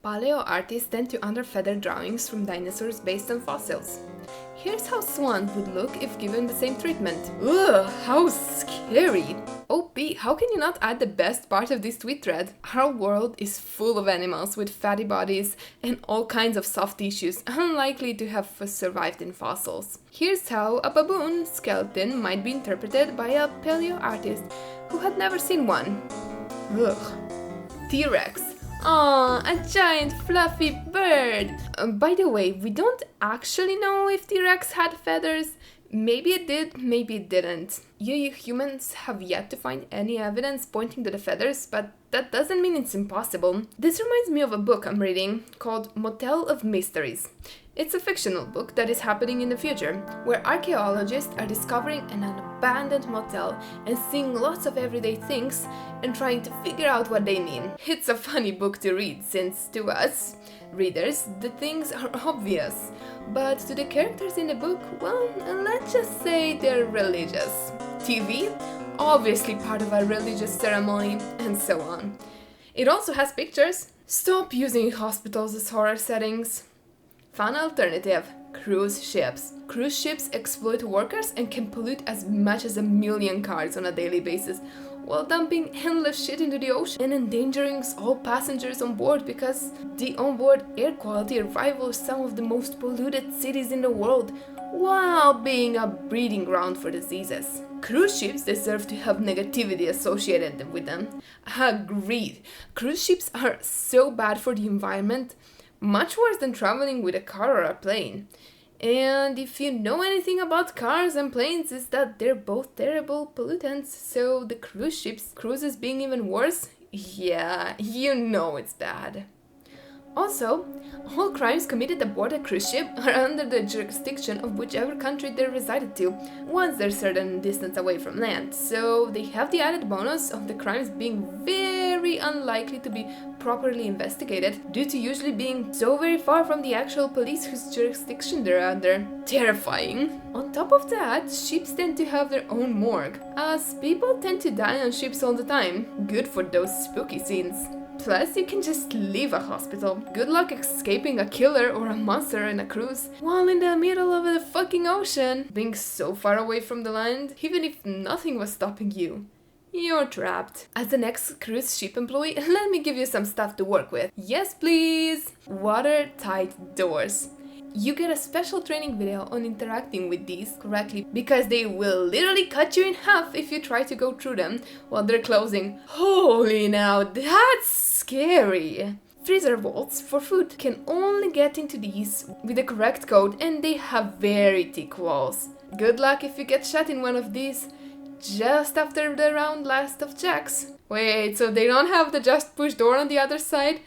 Paleo artists tend to under feather drawings from dinosaurs based on fossils. Here's how swans would look if given the same treatment. Ugh, how scary! OP, how can you not add the best part of this tweet thread? Our world is full of animals with fatty bodies and all kinds of soft tissues unlikely to have survived in fossils. Here's how a baboon skeleton might be interpreted by a paleo artist who had never seen one. Ugh. T-Rex. Aww, a giant fluffy bird! By the way, we don't actually know if T-Rex had feathers. Maybe it did, maybe it didn't. You humans have yet to find any evidence pointing to the feathers, but that doesn't mean it's impossible. This reminds me of a book I'm reading called Motel of Mysteries. It's a fictional book that is happening in the future, where archaeologists are discovering an abandoned motel and seeing lots of everyday things and trying to figure out what they mean. It's a funny book to read since, to us, readers, the things are obvious. But to the characters in the book, well, let's just say they're religious. TV? Obviously part of a religious ceremony, and so on. It also has pictures. Stop using hospitals as horror settings. Fun alternative. Cruise ships. Cruise ships exploit workers and can pollute as much as 1 million cars on a daily basis, while dumping endless shit into the ocean and endangering all passengers on board because the onboard air quality rivals some of the most polluted cities in the world, while being a breeding ground for diseases. Cruise ships deserve to have negativity associated with them. Agreed. Cruise ships are so bad for the environment, much worse than traveling with a car or a plane. And if you know anything about cars and planes, is that they're both terrible pollutants, so the cruises being even worse? Yeah, you know it's bad. Also, all crimes committed aboard a cruise ship are under the jurisdiction of whichever country they resided to, once they're a certain distance away from land, so they have the added bonus of the crimes being very unlikely to be properly investigated, due to usually being so very far from the actual police whose jurisdiction they're under. Terrifying. On top of that, ships tend to have their own morgue, as people tend to die on ships all the time. Good for those spooky scenes. Plus, you can just leave a hospital. Good luck escaping a killer or a monster in a cruise while in the middle of the fucking ocean, being so far away from the land, even if nothing was stopping you. You're trapped. As the next cruise ship employee, let me give you some stuff to work with. Yes, please! Watertight doors. You get a special training video on interacting with these correctly because they will literally cut you in half if you try to go through them while they're closing. Holy now, that's scary! Freezer vaults for food can only get into these with the correct code, and they have very thick walls. Good luck if you get shut in one of these just after the round last of checks. Wait, so they don't have the just push door on the other side?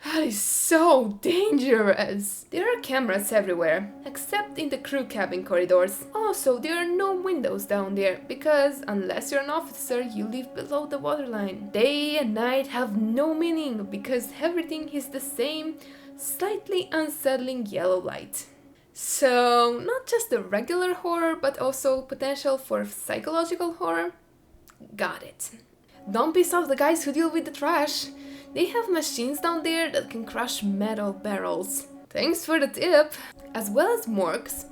That is so dangerous! There are cameras everywhere, except in the crew cabin corridors. Also, there are no windows down there, because unless you're an officer, you live below the waterline. Day and night have no meaning, because everything is the same, slightly unsettling yellow light. So, not just the regular horror, but also potential for psychological horror? Got it. Don't piss off the guys who deal with the trash. They have machines down there that can crush metal barrels. Thanks for the tip! As well as morgues,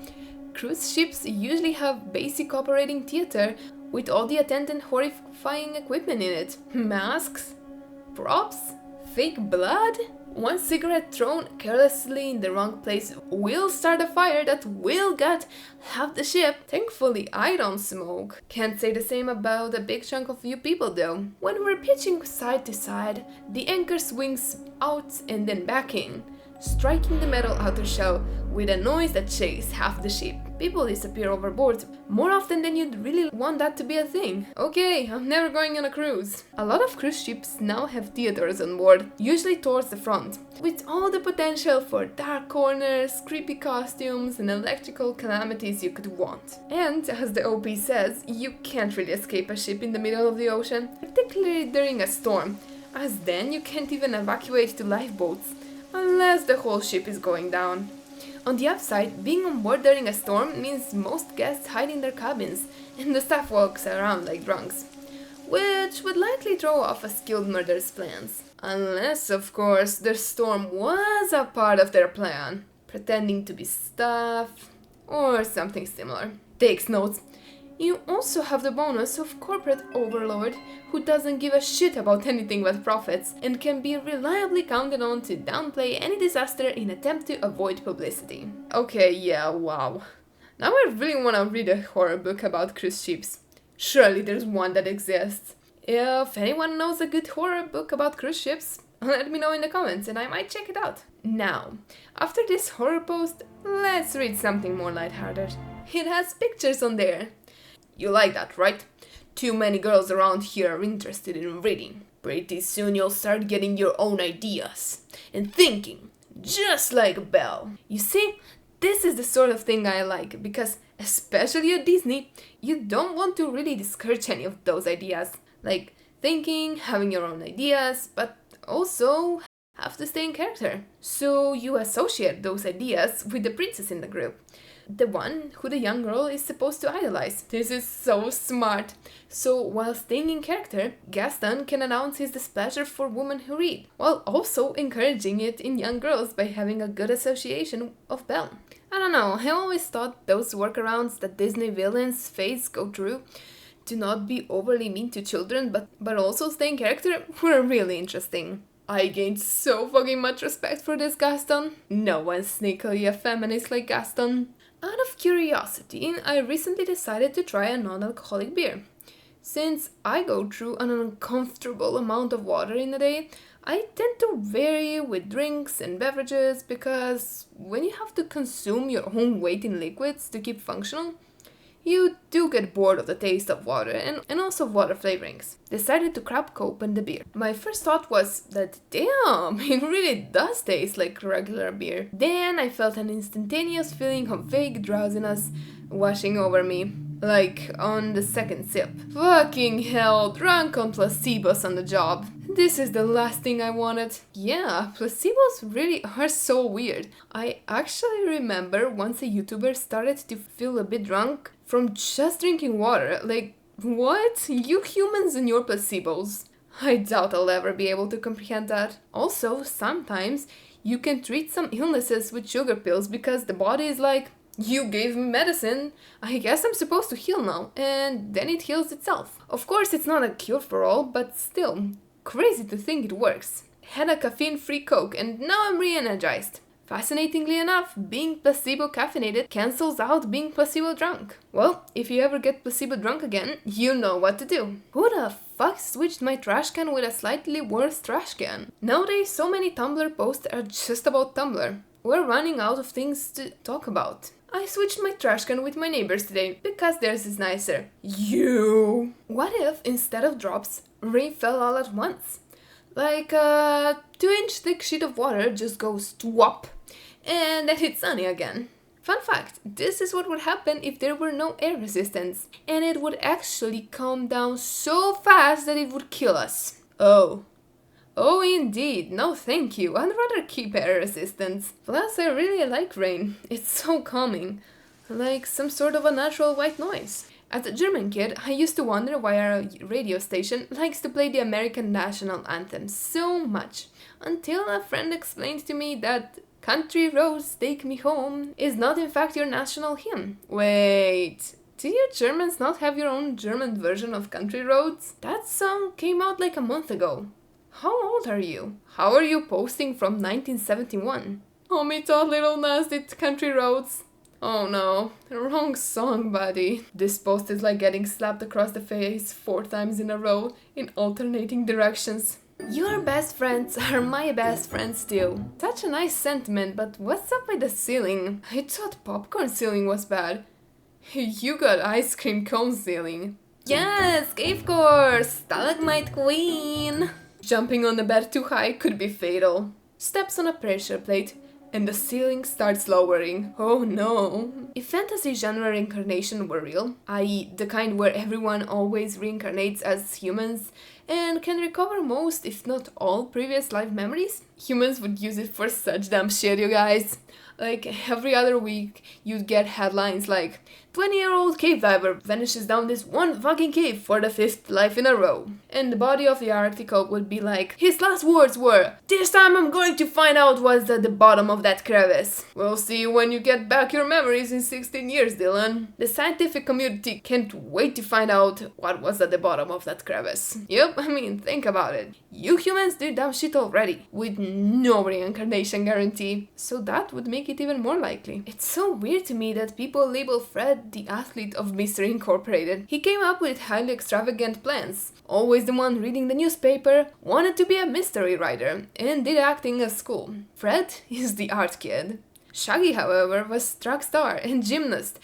cruise ships usually have basic operating theater with all the attendant horrifying equipment in it. Masks? Props? Fake blood? One cigarette thrown carelessly in the wrong place will start a fire that will gut half the ship. Thankfully, I don't smoke. Can't say the same about a big chunk of you people though. When we're pitching side to side, the anchor swings out and then back in, striking the metal outer shell with a noise that shakes half the ship. People disappear overboard more often than you'd really want that to be a thing. Okay, I'm never going on a cruise. A lot of cruise ships now have theaters on board, usually towards the front, with all the potential for dark corners, creepy costumes, and electrical calamities you could want. And, as the OP says, you can't really escape a ship in the middle of the ocean, particularly during a storm, as then you can't even evacuate to lifeboats, unless the whole ship is going down. On the upside, being on board during a storm means most guests hide in their cabins, and the staff walks around like drunks, which would likely throw off a skilled murderer's plans. Unless, of course, the storm was a part of their plan, pretending to be stuff or something similar. Takes notes. You also have the bonus of corporate overlord who doesn't give a shit about anything but profits and can be reliably counted on to downplay any disaster in attempt to avoid publicity. Okay, yeah, wow. Now I really want to read a horror book about cruise ships. Surely there's one that exists. If anyone knows a good horror book about cruise ships, let me know in the comments and I might check it out. Now, after this horror post, let's read something more lighthearted. It has pictures on there. You like that, right? Too many girls around here are interested in reading. Pretty soon you'll start getting your own ideas and thinking, just like Belle. You see, this is the sort of thing I like, because especially at Disney, you don't want to really discourage any of those ideas. Like thinking, having your own ideas, but also have to stay in character. So you associate those ideas with the princess in the group. The one who the young girl is supposed to idolize. This is so smart. So while staying in character, Gaston can announce his displeasure for women who read, while also encouraging it in young girls by having a good association of Belle. I don't know, I always thought those workarounds that Disney villains face go through to not be overly mean to children but also stay in character were really interesting. I gained so fucking much respect for this Gaston. No one's sneakily a feminist like Gaston. Out of curiosity, I recently decided to try a non-alcoholic beer. Since I go through an uncomfortable amount of water in a day, I tend to vary with drinks and beverages because when you have to consume your own weight in liquids to keep functional, you do get bored of the taste of water and also water flavorings. Decided to crack open the beer. My first thought was that damn, it really does taste like regular beer. Then I felt an instantaneous feeling of vague drowsiness washing over me, like on the second sip. Fucking hell, drunk on placebos on the job. This is the last thing I wanted. Yeah, placebos really are so weird. I actually remember once a YouTuber started to feel a bit drunk from just drinking water. Like, what? You humans and your placebos. I doubt I'll ever be able to comprehend that. Also, sometimes you can treat some illnesses with sugar pills because the body is like, you gave me medicine, I guess I'm supposed to heal now, and then it heals itself. Of course, it's not a cure for all, but still, crazy to think it works. Had a caffeine-free Coke and now I'm re-energized. Fascinatingly enough, being placebo caffeinated cancels out being placebo drunk. Well, if you ever get placebo drunk again, you know what to do. Who the fuck switched my trash can with a slightly worse trash can? Nowadays, so many Tumblr posts are just about Tumblr. We're running out of things to talk about. I switched my trash can with my neighbors today, because theirs is nicer. You! What if, instead of drops, rain fell all at once? Like a 2-inch thick sheet of water just goes twop, and then it's sunny again. Fun fact, this is what would happen if there were no air resistance, and it would actually come down so fast that it would kill us. Oh, indeed, no thank you, I'd rather keep air resistance. Plus, I really like rain, it's so calming, like some sort of a natural white noise. As a German kid, I used to wonder why our radio station likes to play the American national anthem so much, until a friend explained to me that Country Roads Take Me Home is not in fact your national hymn. Wait, do you Germans not have your own German version of Country Roads? That song came out like a month ago. How old are you? How are you posting from 1971? Oh, me thought little Nas did Country Roads. Oh no, wrong song, buddy. This post is like getting slapped across the face 4 times in a row in alternating directions. Your best friends are my best friends too. Such a nice sentiment, but what's up with the ceiling? I thought popcorn ceiling was bad. You got ice cream cone ceiling. Yes, cave course! Stalagmite queen! Jumping on the bed too high could be fatal. Steps on a pressure plate, and the ceiling starts lowering. Oh no. If fantasy genre reincarnation were real, i.e. the kind where everyone always reincarnates as humans and can recover most, if not all, previous life memories, humans would use it for such dumb shit, you guys. Like every other week, you'd get headlines like 20-year-old cave diver vanishes down this one fucking cave for the 5th life in a row. And the body of the article would be like, his last words were, "This time I'm going to find out what's at the bottom of that crevice." We'll see when you get back your memories in 16 years, Dylan. The scientific community can't wait to find out what was at the bottom of that crevice. Yep, I mean, think about it. You humans do dumb shit already, with no reincarnation guarantee. So that would make it even more likely. It's so weird to me that people label Fred the athlete of Mystery Incorporated. He came up with highly extravagant plans. Always the one reading the newspaper, wanted to be a mystery writer, and did acting at school. Fred is the art kid. Shaggy, however, was track star and gymnast,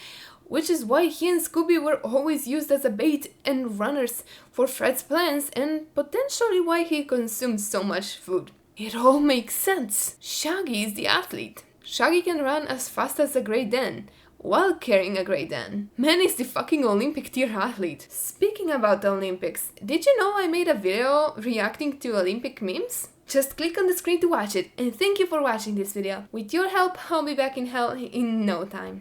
which is why he and Scooby were always used as a bait and runners for Fred's plans, and potentially why he consumed so much food. It all makes sense. Shaggy is the athlete. Shaggy can run as fast as a Great Dane, while carrying a Great Dane. Man is the fucking Olympic tier athlete. Speaking about the Olympics, did you know I made a video reacting to Olympic memes? Just click on the screen to watch it, and thank you for watching this video. With your help, I'll be back in hell in no time.